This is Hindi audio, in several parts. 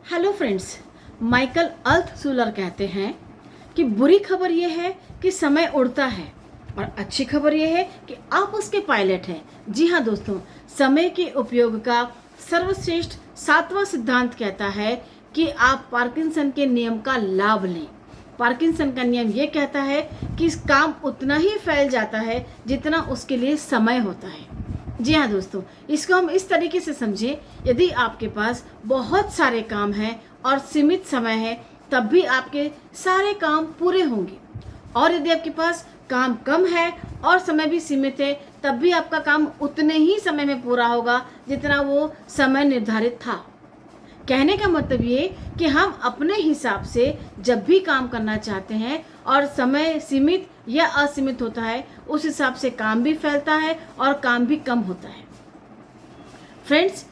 हेलो फ्रेंड्स, माइकल अल्त्शुलर कहते हैं कि बुरी खबर यह है कि समय उड़ता है और अच्छी खबर यह है कि आप उसके पायलट हैं। जी हाँ दोस्तों, समय के उपयोग का सर्वश्रेष्ठ 7वां सिद्धांत कहता है कि आप पार्किंसन के नियम का लाभ लें। पार्किंसन का नियम ये कहता है कि काम उतना ही फैल जाता है जितना उसके लिए समय होता है। जी हाँ दोस्तों, इसको हम इस तरीके से समझें, यदि आपके पास बहुत सारे काम हैं और सीमित समय है तब भी आपके सारे काम पूरे होंगे, और यदि आपके पास काम कम है और समय भी सीमित है तब भी आपका काम उतने ही समय में पूरा होगा जितना वो समय निर्धारित था। कहने का मतलब ये कि हम अपने हिसाब से जब भी काम करना चाहते हैं और समय सीमित या असीमित होता है, उस हिसाब से काम भी फैलता है और काम भी कम होता है। फ्रेंड्स,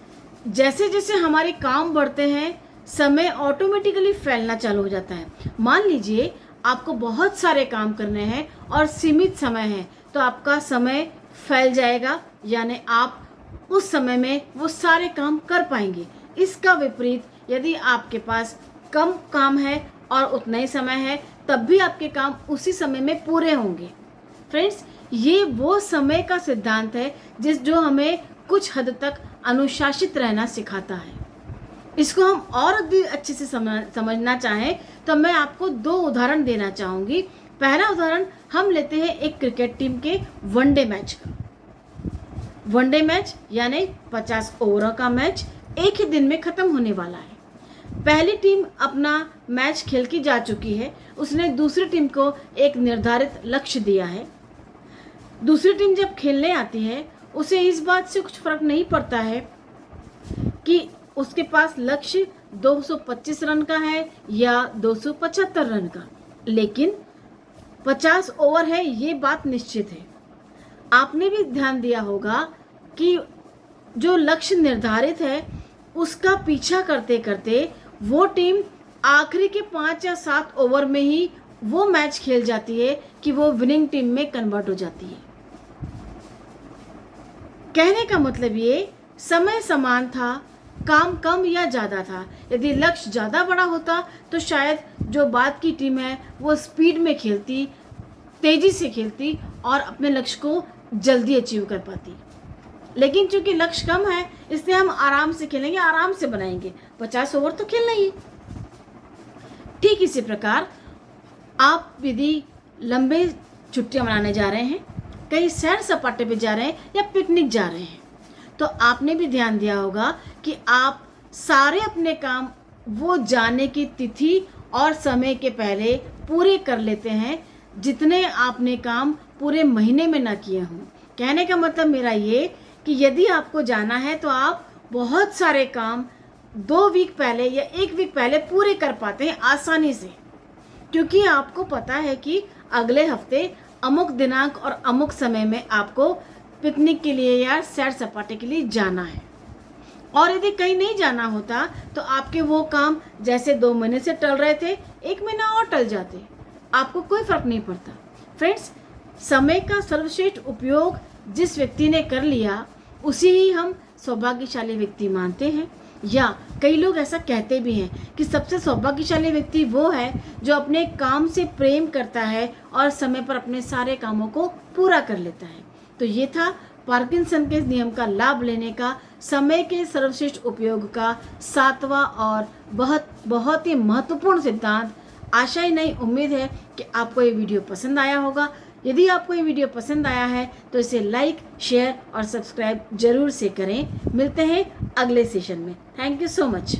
जैसे जैसे हमारे काम बढ़ते हैं समय ऑटोमेटिकली फैलना चालू हो जाता है। मान लीजिए आपको बहुत सारे काम करने हैं और सीमित समय है तो आपका समय फैल जाएगा, यानी आप उस समय में वो सारे काम कर पाएंगे। इसका विपरीत यदि आपके पास कम काम है और उतना ही समय है तब भी आपके काम उसी समय में पूरे होंगे। फ्रेंड्स, ये वो समय का सिद्धांत है जो हमें कुछ हद तक अनुशासित रहना सिखाता है। इसको हम और भी अच्छे से समझना चाहें तो मैं आपको 2 उदाहरण देना चाहूँगी। पहला उदाहरण हम लेते हैं एक क्रिकेट टीम के वनडे मैच का। वनडे मैच यानी 50 ओवरों का मैच एक ही दिन में ख़त्म होने वाला है। पहली टीम अपना मैच खेल के जा चुकी है, उसने दूसरी टीम को एक निर्धारित लक्ष्य दिया है। दूसरी टीम जब खेलने आती है उसे इस बात से कुछ फर्क नहीं पड़ता है कि उसके पास लक्ष्य 225 रन का है या 275 रन का, लेकिन 50 ओवर है, ये बात निश्चित है। आपने भी ध्यान दिया होगा कि जो लक्ष्य निर्धारित है उसका पीछा करते करते वो टीम आखिरी के 5 या 7 ओवर में ही वो मैच खेल जाती है कि वो विनिंग टीम में कन्वर्ट हो जाती है। कहने का मतलब ये समय समान था, काम कम या ज़्यादा था। यदि लक्ष्य ज़्यादा बड़ा होता तो शायद जो बाद की टीम है वो स्पीड में खेलती, तेज़ी से खेलती और अपने लक्ष्य को जल्दी अचीव कर पाती। लेकिन चूंकि लक्ष्य कम है इसलिए हम आराम से खेलेंगे, आराम से बनाएंगे। 50 ओवर तो खेलना ही। ठीक इसी प्रकार आप यदि लंबे छुट्टियां मनाने जा रहे हैं, कहीं सैर सपाटे पे जा रहे हैं या पिकनिक जा रहे हैं, तो आपने भी ध्यान दिया होगा कि आप सारे अपने काम वो जाने की तिथि और समय के पहले पूरे कर लेते हैं जितने आपने काम पूरे महीने में ना किए हों। कहने का मतलब मेरा ये कि यदि आपको जाना है तो आप बहुत सारे काम 2 वीक पहले या 1 वीक पहले पूरे कर पाते हैं आसानी से, क्योंकि आपको पता है कि अगले हफ्ते अमुक दिनांक और अमुक समय में आपको पिकनिक के लिए या सैर सपाटे के लिए जाना है। और यदि कहीं नहीं जाना होता तो आपके वो काम जैसे 2 महीने से टल रहे थे 1 महीना और टल जाते, आपको कोई फर्क नहीं पड़ता। फ्रेंड्स, समय का सर्वश्रेष्ठ उपयोग जिस व्यक्ति ने कर लिया उसी ही हम सौभाग्यशाली व्यक्ति मानते हैं, या कई लोग ऐसा कहते भी हैं कि सबसे सौभाग्यशाली व्यक्ति वो है जो अपने काम से प्रेम करता है और समय पर अपने सारे कामों को पूरा कर लेता है। तो ये था पार्किंसन के नियम का लाभ लेने का समय के सर्वश्रेष्ठ उपयोग का 7वां और बहुत ही महत्वपूर्ण सिद्धांत। आशा ही नहीं, उम्मीद है कि आपको ये वीडियो पसंद आया होगा। यदि आपको ये वीडियो पसंद आया है तो इसे लाइक, शेयर और सब्सक्राइब जरूर से करें। मिलते हैं अगले सेशन में। Thank you so much.